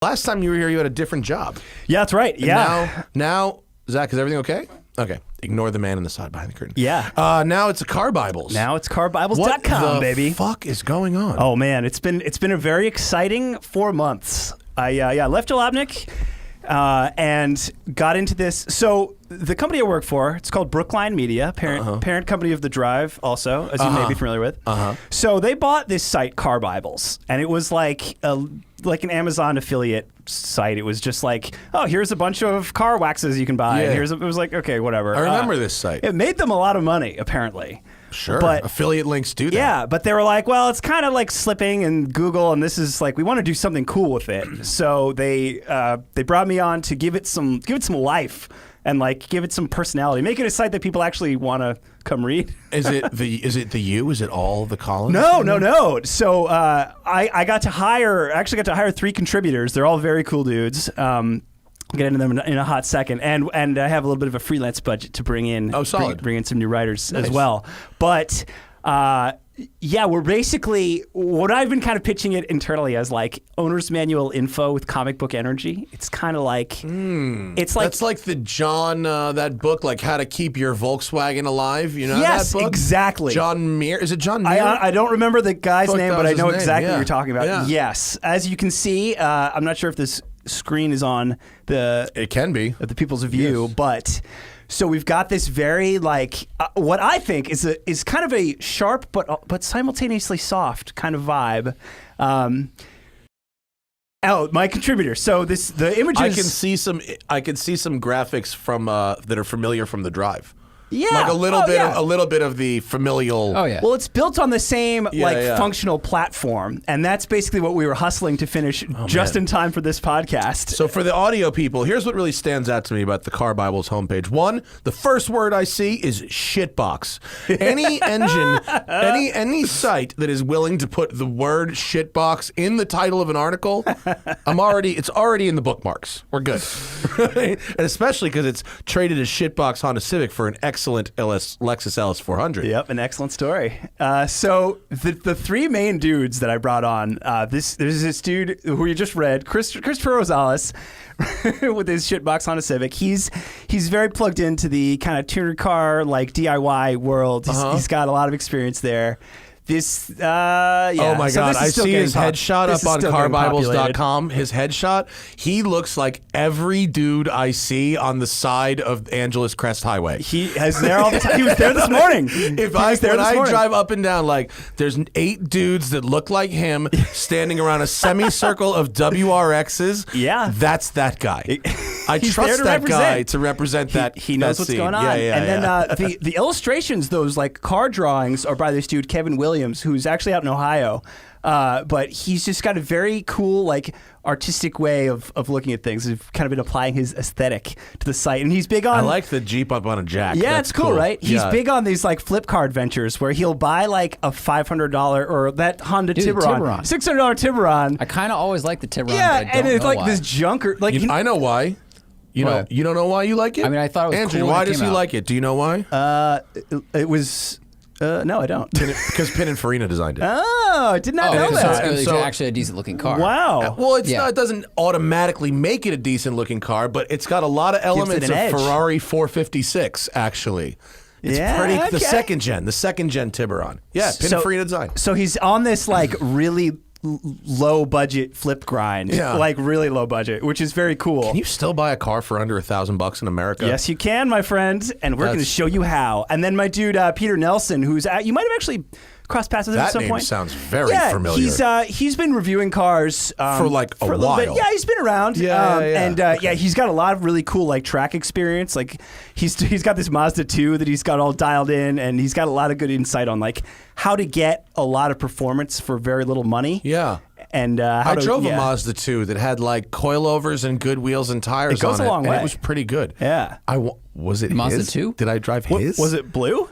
Last time you were here, you had a different job. Yeah, that's right. Yeah. Now, Zach, is everything okay? Okay. Ignore the man in the side behind the curtain. Yeah. Now it's a Car Bibles. Now it's carbibles.com, baby. What the fuck is going on? Oh man, it's been a very exciting 4 months. I left Jalopnik and got into this. So the company I work for, it's called Brookline Media, parent company of The Drive, also, as you may be familiar with. So they bought this site, Car Bibles, and it was like an Amazon affiliate site. It was just like, oh, here's a bunch of car waxes you can buy. Yeah. And it was like, okay, whatever. I remember this site. It made them a lot of money, apparently. Sure, but affiliate links do that. Yeah, but they were like, well, it's kind of like slipping in Google, and this is like, we want to do something cool with it. So they brought me on to give it some life and like give it some personality, make it a site that people actually want to come read. Is it the you? Is it all the columns? No. So I got to hire 3 contributors. They're all very cool dudes. I'll get into them in a hot second, and I have a little bit of a freelance budget to bring in. Oh, solid. Bring in some new writers as well. But yeah, we're basically what I've been kind of pitching it internally as like owner's manual info with comic book energy. It's kind of like it's like that's like the John that book, like How to Keep Your Volkswagen Alive. You know yes, that book? Exactly. John Muir. Is it John Muir? I don't remember the guy's name, but I know exactly what you're talking about. Yeah. Yes, as you can see, I'm not sure if this screen is on the. It can be of the people's view, yes. But. So we've got this very like what I think is kind of a sharp but simultaneously soft kind of vibe. My contributor. So the images. I can see some graphics from that are familiar from The Drive. Yeah, like a little bit of the familial. Oh yeah. Well, it's built on the same functional platform, and that's basically what we were hustling to finish just in time for this podcast. So for the audio people, here's what really stands out to me about the Car Bibles homepage. One, the first word I see is shitbox. Any engine, any site that is willing to put the word shitbox in the title of an article, it's already in the bookmarks. We're good, right? And especially because it's traded as shitbox Honda Civic for an excellent Lexus LS400. Yep, an excellent story. So the 3 main dudes that I brought on, there's this dude who you just read, Christopher Rosales, with his shitbox Honda Civic. He's very plugged into the kind of tuner car like DIY world. He's got a lot of experience there. This, yeah. Oh my God! I see his headshot up on carbibles.com. His headshot. He looks like every dude I see on the side of Angeles Crest Highway. He is there all the time. He was there this morning. When I drive up and down, like there's 8 dudes that look like him standing around a semicircle of WRXs. Yeah, that's that guy. I trust that guy to represent that. He knows what's going on. And then the illustrations, those like car drawings, are by this dude Kevin Williams, who's actually out in Ohio. But he's just got a very cool, like, artistic way of looking at things. He's kind of been applying his aesthetic to the site. And he's big on... I like the Jeep up on a jack. Yeah, That's it's cool, right? He's big on these, like, flip car adventures where he'll buy, like, a $500 or that Honda Tiburon. $600 Tiburon. I kind of always like the Tiburon, yeah, but I don't and it's know like why. this junker... Like, I know why. You don't know why you like it? I mean, I thought it was Andrew, cool when why it does came he out. like it? Do you know why? it was... no, I don't. Because Pininfarina designed it. Oh, I did not know that. It's actually a decent looking car. Wow. Well, it doesn't automatically make it a decent looking car, but it's got a lot of elements of edge. Ferrari 456, actually. It's pretty, okay. the second gen Tiburon. Yeah, Pininfarina design. So he's on this like really low budget flip grind, like really low budget, which is very cool. Can you still buy a car for under $1,000 in America? Yes, you can, my friend, and we're going to show you how. And then my dude Peter Nelson, you might have actually crossed paths with him at some point. That name sounds very familiar. He's been reviewing cars for like a little while. bit. Yeah, he's been around. And he's got a lot of really cool like track experience. Like he's got this Mazda 2 that he's got all dialed in, and he's got a lot of good insight on like how to get a lot of performance for very little money. Yeah. And I drove a Mazda 2 that had like coilovers and good wheels and tires on it. It goes a long way. And it was pretty good. Yeah. Was it Mazda his? 2? Did I drive his? Was it blue?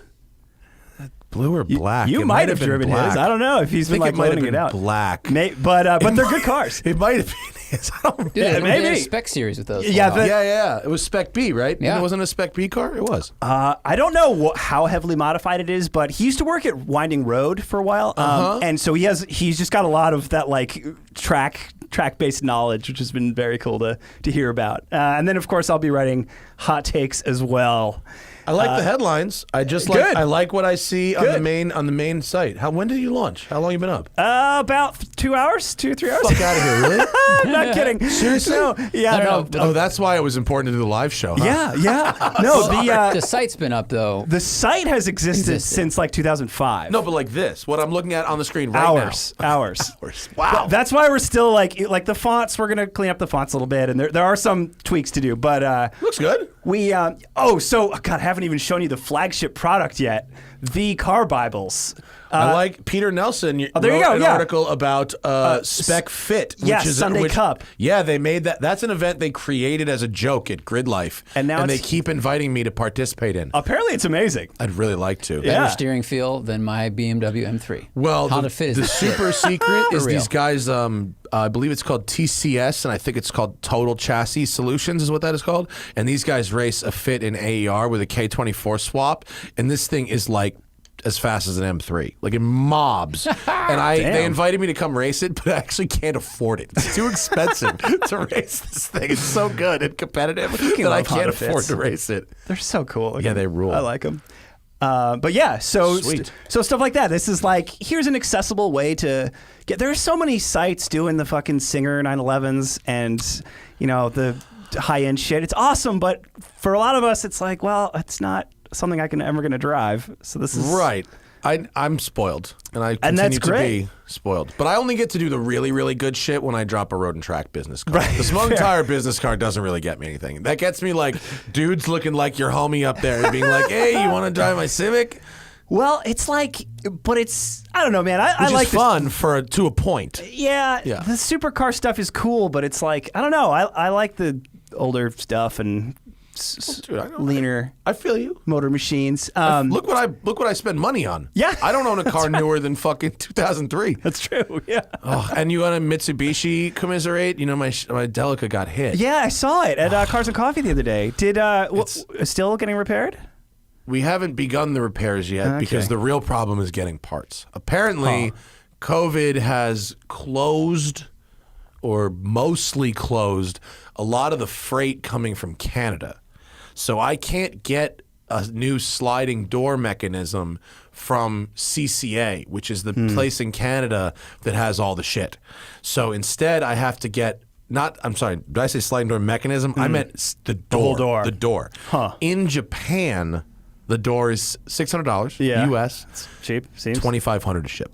Blue or black? You might have driven his. I don't know if he's been like loading it out. Black. But they're good cars. It might have been his. Dude, they did a spec series with those. Yeah. It was Spec B, right? Yeah. It wasn't a Spec B car? It was. I don't know how heavily modified it is, but he used to work at Winding Road for a while. And so he's just got a lot of that like track track-based knowledge, which has been very cool to hear about. And then, of course, I'll be writing hot takes as well. I like the headlines. I just like. I like what I see on the main site. When did you launch? How long you been up? About 2 hours, 2 or 3 hours. Fuck out of here, really? I'm not kidding. Seriously? No, yeah, no. Oh, that's why it was important to do the live show. Huh? Yeah. No, the site's been up though. The site has existed since like 2005. No, but like this, what I'm looking at on the screen right Hours. Wow. That's why we're still like the fonts. We're gonna clean up the fonts a little bit, and there are some tweaks to do. But looks good. We God, I haven't even shown you the flagship product yet. The car Bibles. I like Peter Nelson wrote an article about Spec Fit. Which is Sunday Cup. Yeah, they made that. That's an event they created as a joke at Grid Life. And they keep inviting me to participate in. Apparently it's amazing. I'd really like to. Better steering feel than my BMW M3. Well, How to fit the is super secret is these guys, I believe it's called TCS, and I think it's called Total Chassis Solutions is what that is called. And these guys race a fit in AER with a K24 swap. And this thing is like as fast as an M3, like in mobs. And they invited me to come race it, but I actually can't afford it. It's too expensive to race this thing. It's so good and competitive that I can't afford to race it. They're so cool. Yeah, they rule. I like them. But yeah, so stuff like that. This is like, here's an accessible way to get. There are so many sites doing the fucking Singer 911s and the high end shit. It's awesome, but for a lot of us, it's like, well, it's not something I can ever going to drive. So this is right. I'm spoiled, and I continue to be spoiled. But I only get to do the really, really good shit when I drop a road and track business card. Right. The smoking tire business card doesn't really get me anything. That gets me like dudes looking like your homie up there and being like, "Hey, you want to drive my Civic?" Well, it's like, but it's, I don't know, man. I like fun to a point. Yeah, the supercar stuff is cool, but it's like, I don't know. I like the older stuff and leaner. I feel you. Motor machines. Look what I spend money on. Yeah, I don't own a car newer than fucking 2003. That's true. Yeah. Oh, and you want a Mitsubishi commiserate? My Delica got hit. Yeah, I saw it at Cars and Coffee the other day. Still getting repaired? We haven't begun the repairs yet because the real problem is getting parts. Apparently, COVID has closed or mostly closed a lot of the freight coming from Canada. So I can't get a new sliding door mechanism from CCA, which is the place in Canada that has all the shit. So instead, I have to get I'm sorry, did I say sliding door mechanism? I meant the door. The whole door. The door. Huh. In Japan, the door is $600 US. It's cheap, seems. $2,500 to ship.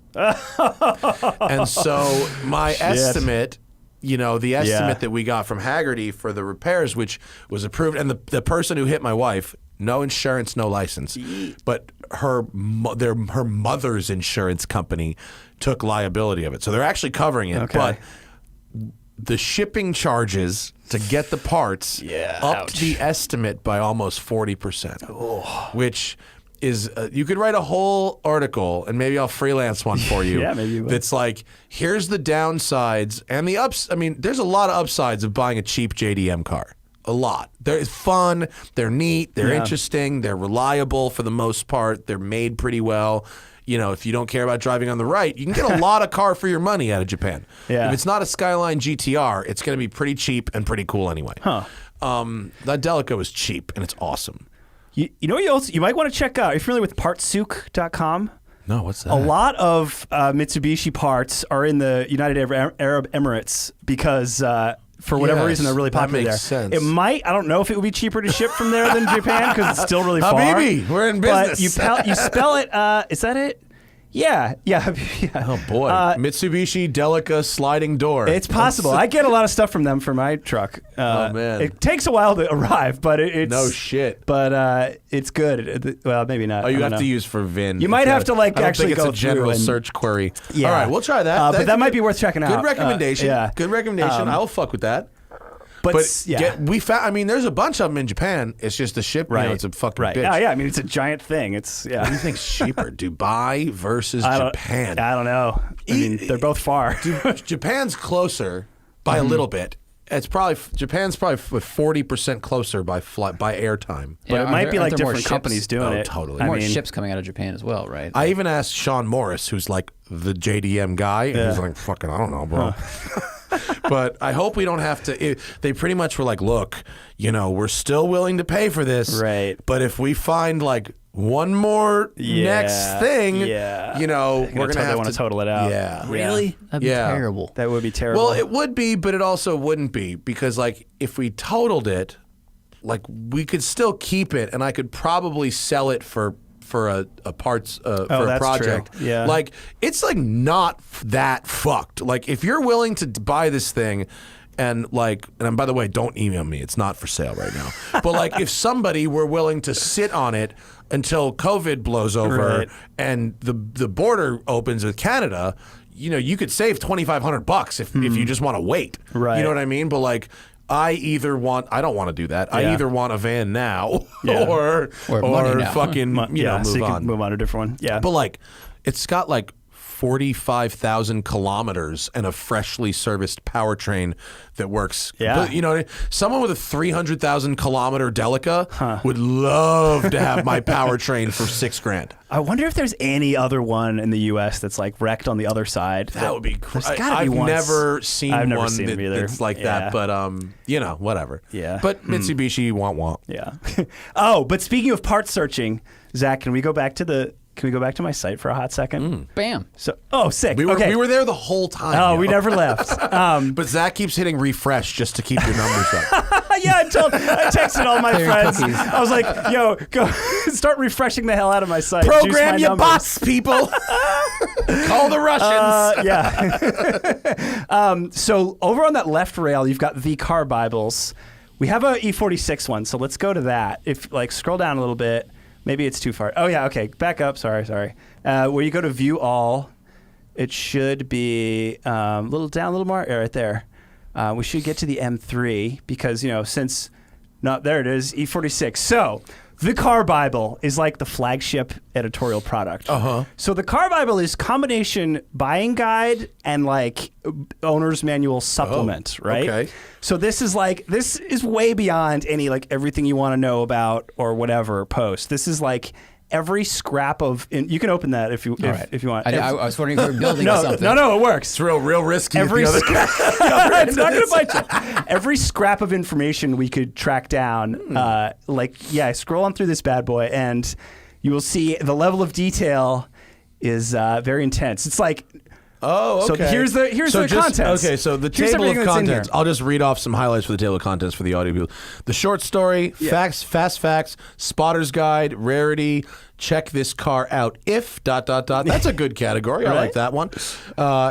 And so my estimate, the estimate that we got from Haggerty for the repairs, which was approved, and the person who hit my wife, no insurance, no license, but her mother's insurance company took liability of it. So they're actually covering it, but the shipping charges to get the parts upped the estimate by almost 40%, which is you could write a whole article, and maybe I'll freelance one for you. Yeah, maybe you will. That's like, here's the downsides and the ups. I mean, there's a lot of upsides of buying a cheap JDM car. A lot. They're fun. They're neat. They're interesting. They're reliable for the most part. They're made pretty well. If you don't care about driving on the right, you can get a lot of car for your money out of Japan. Yeah. If it's not a Skyline GTR, it's going to be pretty cheap and pretty cool anyway. That Delica was cheap, and it's awesome. You know what you might want to check out? Are you familiar with partsouk.com? No, what's that? A lot of Mitsubishi parts are in the United Arab Emirates because for whatever reason they're really popular that makes there. Sense. It might, I don't know if it would be cheaper to ship from there than Japan because it's still really far. Habibi, we're in business. But you spell it, is that it? Yeah. Oh boy, Mitsubishi Delica sliding door. It's possible. I get a lot of stuff from them for my truck. Oh man, it takes a while to arrive, but it's no shit. But it's good. Well, maybe not. Oh, you have to use for VIN. You might have to actually go through. It's a general search query. Yeah. All right, we'll try that. But that might be worth checking out. Good recommendation. Good recommendation. I will fuck with that. But we found. I mean, there's a bunch of them in Japan. It's just the ship. Right. It's a fucking bitch. Yeah. I mean, it's a giant thing. It's What do you think's cheaper, Dubai versus Japan? I don't know. I mean, they're both far. Japan's closer by a little bit. Japan's probably 40% closer by air time. But it might be like different companies doing it. Totally. More ships coming out of Japan as well, right? I even asked Sean Morris, who's like the JDM guy, and he's like, "Fucking, I don't know, bro." But I hope we don't have to. They pretty much were like, look, we're still willing to pay for this. Right. But if we find like one more next thing, we're going to have to total it out. Yeah. Really? That'd be terrible. That would be terrible. Well, it would be, but it also wouldn't be, because like if we totaled it, like we could still keep it, and I could probably sell it for a parts for a project. True. Yeah. Like it's like not that fucked. Like if you're willing to buy this thing, and by the way, don't email me. It's not for sale right now. But like if somebody were willing to sit on it until COVID blows over and the border opens with Canada, you could save $2,500 if you just want to wait. Right. You know what I mean? But like I don't want to do that. I either want a van now or money now. fucking so move you on. can move on to a different one. Yeah. But like it's got like 45,000 kilometers and a freshly serviced powertrain that works. Yeah. But, someone with a 300,000 kilometer Delica would love to have my powertrain for $6,000. I wonder if there's any other one in the U.S. that's like wrecked on the other side. That would be crazy. I've never seen I've never one seen them either. that's like that, but whatever. Yeah. But Mitsubishi want. Yeah. Oh, but speaking of part searching, Zach, can we go back to my site for a hot second? Bam. So, sick. We were okay. we were there the whole time. Oh, we never left. But Zach keeps hitting refresh just to keep your numbers up. Yeah, I texted all my Clear friends. cookies. I was like, yo, go start refreshing the hell out of my site. Juice Program my your numbers. bots, people. Call the Russians. Yeah. So over on that left rail, you've got the car Bibles. We have a E46 one, so let's go to that. If scroll down a little bit. Maybe it's too far. Oh, yeah, okay. Back up. Sorry. Where you go to view all, it should be a little down, a little more. Right there. We should get to the M3 because, since... No, there it is, E46. So, the Car Bible is like the flagship editorial product. So the Car Bible is combination buying guide and like owner's manual supplement, right? Okay. So this is way beyond any like everything you want to know about or whatever post. This is like every scrap of. You can open that if you want. I was wondering if we were building something. No, it works. It's real risky. It's not going to bite you. Every scrap of information we could track down, scroll on through this bad boy, and you will see the level of detail is very intense. It's like. Oh, okay. So here's the contents. Okay, so the table of contents. I'll just read off some highlights for the table of contents for the audio people. The short story, facts, fast facts, spotter's guide, rarity, check this car out if ... That's a good category. I like that one.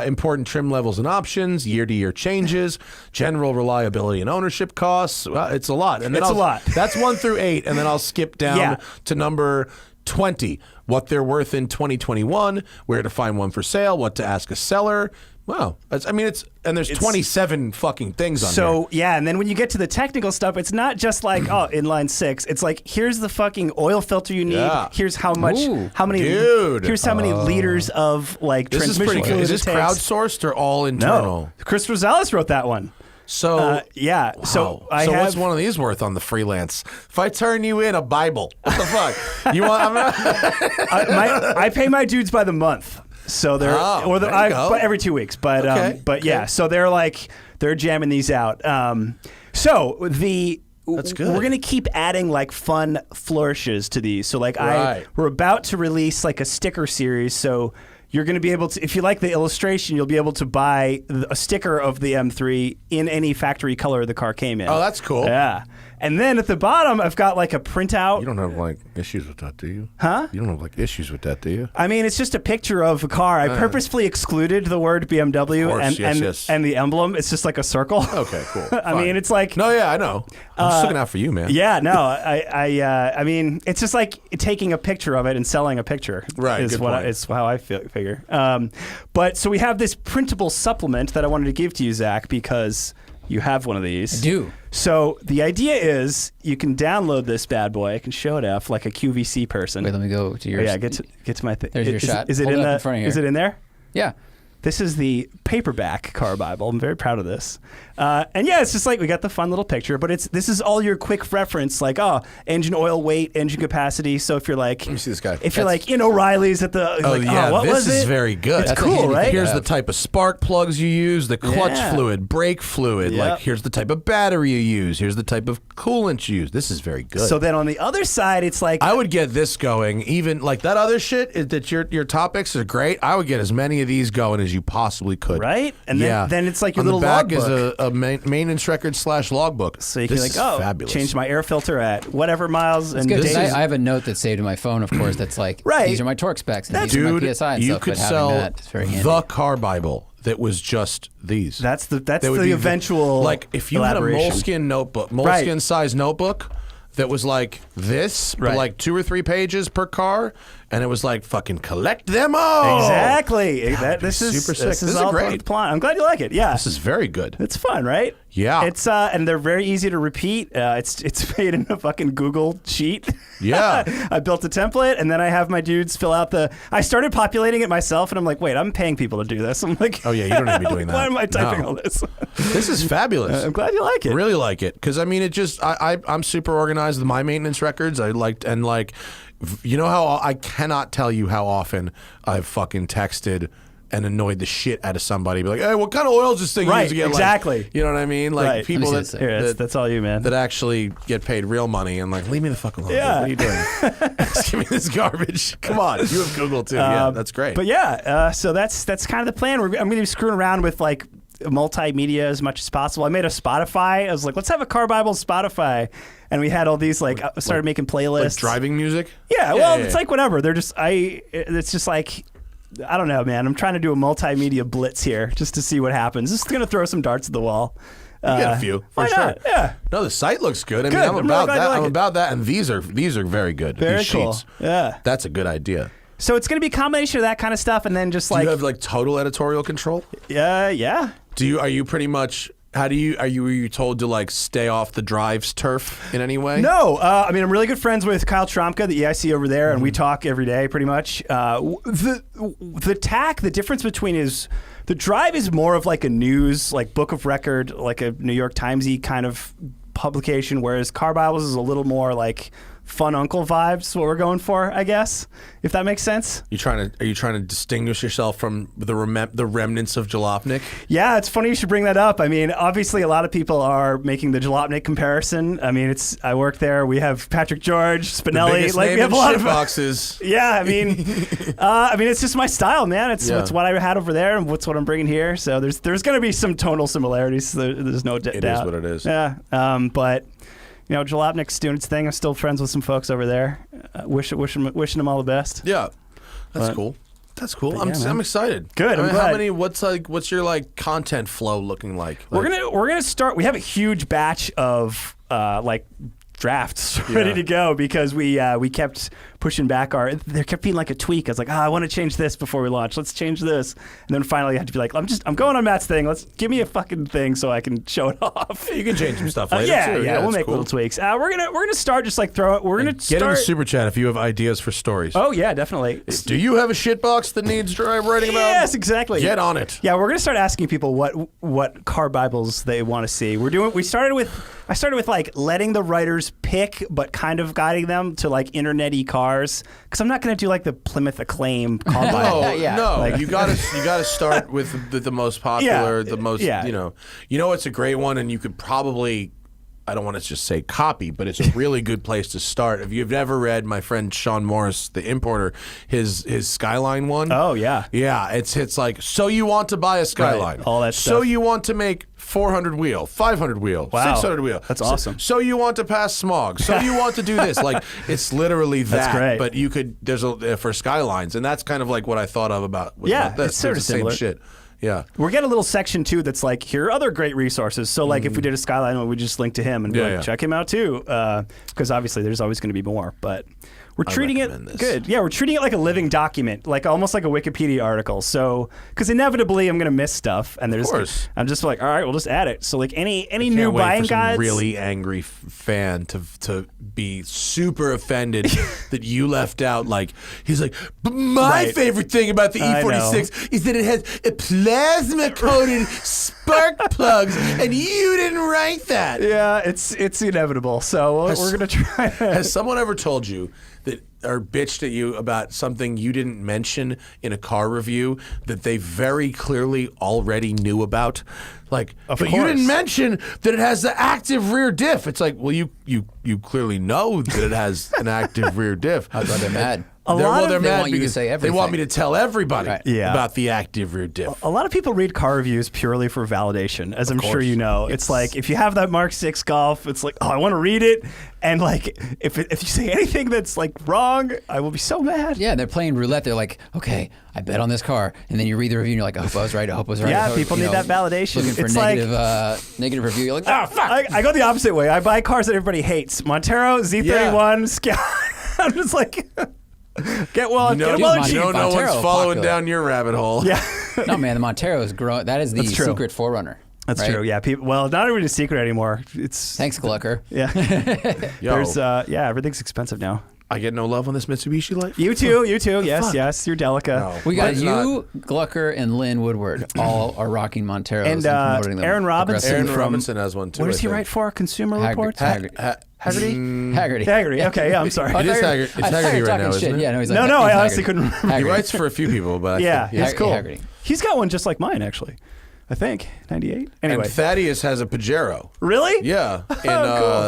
Important trim levels and options, year-to-year changes, general reliability and ownership costs. Well, it's a lot. And then a lot. That's 1 through 8, and then I'll skip down to number 20, what they're worth in 2021, where to find one for sale, what to ask a seller. Wow. There's 27 fucking things on there. So, yeah, and then when you get to the technical stuff, it's not just like, inline 6. It's like, here's the fucking oil filter you need. Yeah. Here's here's how many liters of like this is transmission pretty good. fluid Is this it takes. crowdsourced or all internal? No. Chris Rosales wrote that one. So Wow. So what's one of these worth on the freelance? If I turn you in a Bible, what the fuck? You want? I pay my dudes by the month, so they're but every 2 weeks. But okay. So they're jamming these out. That's good. We're gonna keep adding like fun flourishes to these. So we're about to release like a sticker series. So. You're going to be able to, if you like the illustration, you'll be able to buy a sticker of the M3 in any factory color the car came in. Oh, that's cool. Yeah. And then at the bottom, I've got like a printout. You don't have like issues with that, do you? Huh? You don't have like issues with that, do you? I mean, it's just a picture of a car. I purposefully excluded the word BMW and the emblem. It's just like a circle. Okay, cool. I mean, it's like. No, yeah, I know. I'm just looking out for you, man. Yeah, no, I mean, it's just like taking a picture of it and selling a picture. Right. Is how I figure. But so we have this printable supplement that I wanted to give to you, Zach, because you have one of these. I do. So the idea is you can download this bad boy. I can show it off like a QVC person. Wait, let me go to yours. Yeah, get to my thing. There's your shot. Is it Hold in it the? up in front of here. Is it in there? Yeah. This is the Paperback Car Bible. I'm very proud of this. And yeah, it's just like we got the fun little picture, but this is all your quick reference, like engine oil weight, engine capacity. So if you're like, let me see this guy. If you're like in O'Reilly's at the, what was it? This is very good. It's cool, right? Here's the type of spark plugs you use, the clutch fluid, brake fluid. Yep. Like here's the type of battery you use. Here's the type of coolant you use. This is very good. So then on the other side, it's like I would get this going. Even like that other shit that your topics are great. I would get as many of these going as you possibly could. Right? And then it's like your on little the back logbook. is a maintenance record / logbook. So you can this like, is fabulous. change my air filter at whatever miles and Good, days. I have a note that's saved in my phone, of course, that's like, these are my torque specs and these are my PSI and you stuff, could but having sell that is very handy. the car Bible that was just these. That's the would be eventual like if you had a moleskin notebook, moleskin size notebook that was like this, but like 2 or 3 pages per car, and it was like fucking collect them all. Exactly. This is super sick. This This is all great. part of the plot. I'm glad you like it. Yeah, This is very good. it's fun, right? Yeah. It's and they're very easy to repeat. It's made in a fucking Google sheet. Yeah. I built a template, and then I have my dudes fill out I started populating it myself, and I'm like, wait, I'm paying people to do this. I'm like, Oh yeah, you don't need to be doing that. why am I typing No. all this? This is fabulous. I'm glad you like it. Really like it because I mean it just I'm super organized with my maintenance records. I liked and like you know how I cannot tell you how often I've fucking texted and annoyed the shit out of somebody. Be like, hey, what kind of oil is this thing Right, used to get? exactly. Like, you know what I mean? Like Right. people Let me see that, this. That's all you, man. that actually get paid real money and like leave me the fuck alone. Yeah. What are you doing? Just give me this garbage. Come on, you have Google too. Yeah, that's great. But yeah, so that's kind of the plan. I'm going to be screwing around with like multimedia as much as possible. I made a Spotify. I was like, let's have a Car Bible Spotify. And we had all these like I started making playlists. Like driving music. Yeah, well, it's like whatever. They're just it's just like I don't know, man. I'm trying to do a multimedia blitz here just to see what happens. Just gonna throw some darts at the wall. You get a few why for not? sure. Yeah. No, the site looks good. I mean, Good. I'm I'm about really glad that. you like I'm it. about that, and these are very good. Very these cool. sheets. Yeah. That's a good idea. So it's gonna be a combination of that kind of stuff, and then just Do like you have like total editorial control? yeah. Are you pretty much? Were you told to like stay off the drive's turf in any way? No, I mean I'm really good friends with Kyle Tromka, the EIC over there, and we talk every day pretty much. The difference between the drive is more of like a news, like book of record, like a New York Timesy kind of publication, whereas Car Bibles is a little more like fun uncle vibes. What we're going for, I guess, if that makes sense. Are you trying to distinguish yourself from the remnants of Jalopnik? Yeah, it's funny you should bring that up. I mean, obviously, a lot of people are making the Jalopnik comparison. I mean, I work there. We have Patrick George, Spinelli. We have a lot of boxes. Yeah, I mean, it's just my style, man. It's what I had over there, and what I'm bringing here. So there's going to be some tonal similarities. There's no doubt. It is what it is. Yeah, but. You know, Jalopnik's doing its thing. I'm still friends with some folks over there. Wishing them all the best. Yeah, that's cool. That's cool. I'm excited. Good. I'm glad. What's your like content flow looking like? We're gonna start. We have a huge batch of like drafts ready to go because we kept pushing back there kept being like a tweak. I was like, I want to change this before we launch. Let's change this. And then finally I had to be like, I'm going on Matt's thing. Let's give me a fucking thing so I can show it off. You can change some stuff later too. Yeah, we'll make cool. little tweaks. We're gonna start just like throw it. We're gonna Get in the super chat if you have ideas for stories. Oh yeah, definitely. Do you have a shitbox that needs writing about? Yes, exactly. Get on it. Yeah, we're gonna start asking people what car Bibles they want to see. I started with like letting the writers pick, but kind of guiding them to like internet-y cars. Because I'm not going to do like the Plymouth Acclaim car Bible. No. Like, you gotta start with the most popular, the most you know it's a great one, and you could probably. I don't want to just say copy, but it's a really good place to start. If you've ever read my friend Sean Morris, the importer, his Skyline one. Oh yeah, yeah. It's like, so you want to buy a Skyline, all that so stuff. you want to make 400 wheel, 500 wheel, Wow. 600 wheel. That's awesome. So you want to pass smog. So you want to do this. Like it's literally that. That's great. But you could for Skylines, and that's kind of like what I thought of about this. It's sort of the same similar. shit. Yeah. We're getting a little section too that's like, here are other great resources. So like if we did a Skyline one, we just link to him and be like, check him out too. Because obviously there's always going to be more. But we're treating it good. Yeah, we're treating it like a living document, like almost like a Wikipedia article. So, because inevitably I'm going to miss stuff. And I'm just like, all right, we'll just add it. So like any new buying guides. Really angry fan to be super offended that you left out. Like he's like, but my favorite thing about the E46 is that it has a plasma coated spark plugs, and you didn't write that. Yeah, it's inevitable. So we're gonna try. Has someone ever told you that, or bitched at you about something you didn't mention in a car review that they very clearly already knew about? Like, but you didn't mention that it has the active rear diff. It's like, well, you clearly know that it has an active rear diff. I thought they're mad. They're mad want you to say everything. They want me to tell everybody Right. about the active rear diff. A lot of people read car reviews purely for validation, as I'm sure you know. It's like, if you have that Mark 6 Golf, it's like, oh, I want to read it. And like, if you say anything that's like wrong, I will be so mad. Yeah, they're playing roulette. They're like, okay, I bet on this car. And then you read the review and you're like, I hope I was right. I hope I was right. Yeah, people need that validation. Looking for It's negative review. You're like, oh, fuck. I go the opposite way. I buy cars that everybody hates. Montero, Z31, Scout. I'm just like... Get well and cheap. No one's following down your rabbit hole. Yeah. No, man, the Montero is growing. That is the secret forerunner. That's right? true. Yeah. People. Well, not even a secret anymore. It's thanks, Glucker. Yeah. There's everything's expensive now. I get no love on this Mitsubishi Life. You too. Yes. Yes. You're Delica. No. We got you, Glucker, and Lynn Woodward all are rocking Monteros and promoting them. Aaron Robinson. Aaron Robinson has one too. What does he write for? Consumer Reports. Haggerty. Okay. Yeah. I'm sorry. It is Haggerty. It's Haggerty right now, isn't it? Yeah. No, he's like, no. I honestly couldn't remember. He writes for a few people, but yeah, he's cool. Haggerty. He's got one just like mine, actually. I think 98. Anyway, and Thaddeus has a Pajero. Really? Yeah,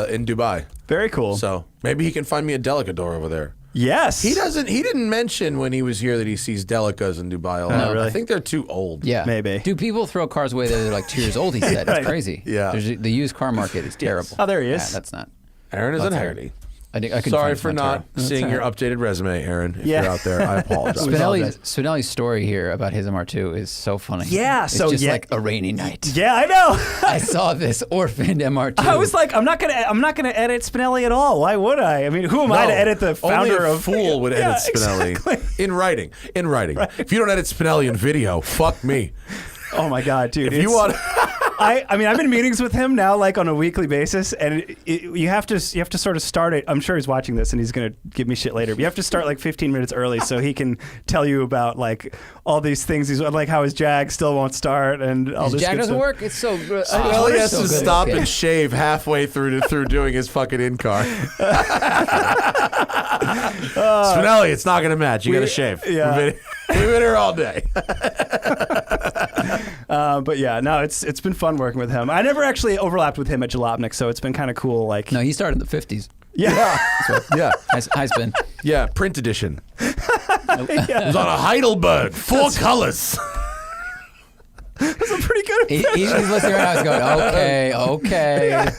in Dubai. Very cool. So maybe he can find me a Delica door over there. Yes. He didn't mention when he was here that he sees Delicas in Dubai a lot. No, really? I think they're too old. Yeah, maybe. Do people throw cars away that are like 2 years old? He said Right. it's crazy. Yeah. The used car market is terrible. Oh, there he is. Yeah, that's not. Aaron is in Haggerty. I couldn't Sorry find for Montero. not seeing your updated resume, Aaron. If Yeah. you're out there, I apologize. Spinelli's story here about his MR2 is so funny. Yeah, it's so just yeah. like a rainy night. Yeah, I know. I saw this orphaned MR2. I was like, I'm not gonna edit Spinelli at all. Why would I? I mean, who am I to edit the founder only a of? fool would edit Spinelli exactly. in writing. Right. If you don't edit Spinelli in video, fuck me. Oh my god, dude! If you want. I mean, I've been in meetings with him now, like on a weekly basis, and you have to sort of start it. I'm sure he's watching this, and he's gonna give me shit later. But you have to start like 15 minutes early, so he can tell you about like all these things. He's like how his Jag still won't start, and all his this. Jag good doesn't stuff. work. It's so. Well, he has to stop and shave halfway through doing his fucking in car. Spinelli, it's not gonna match. You gotta shave. Yeah. We've been here all day. But yeah, no, it's been fun working with him. I never actually overlapped with him at Jalopnik, so it's been kind of cool. Like, No, he started in the 50s. yeah, Yeah. High spin. Yeah, print edition. It was on a Heidelberg, 4 colors. that's a pretty good. He's listening right now. He's going, okay.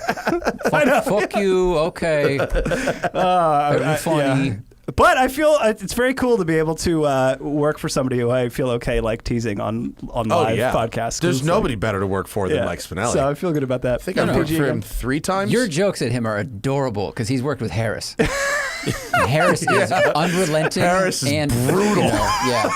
Fuck you, okay. Funny. Yeah. But I feel it's very cool to be able to work for somebody who I feel okay like teasing on live podcasts. There's nobody better to work for than Mike Spinelli. So I feel good about that. I think I've worked for him 3 times. Your jokes at him are adorable because he's worked with Harris. And Harris is unrelenting. Harris is and brutal. Yeah.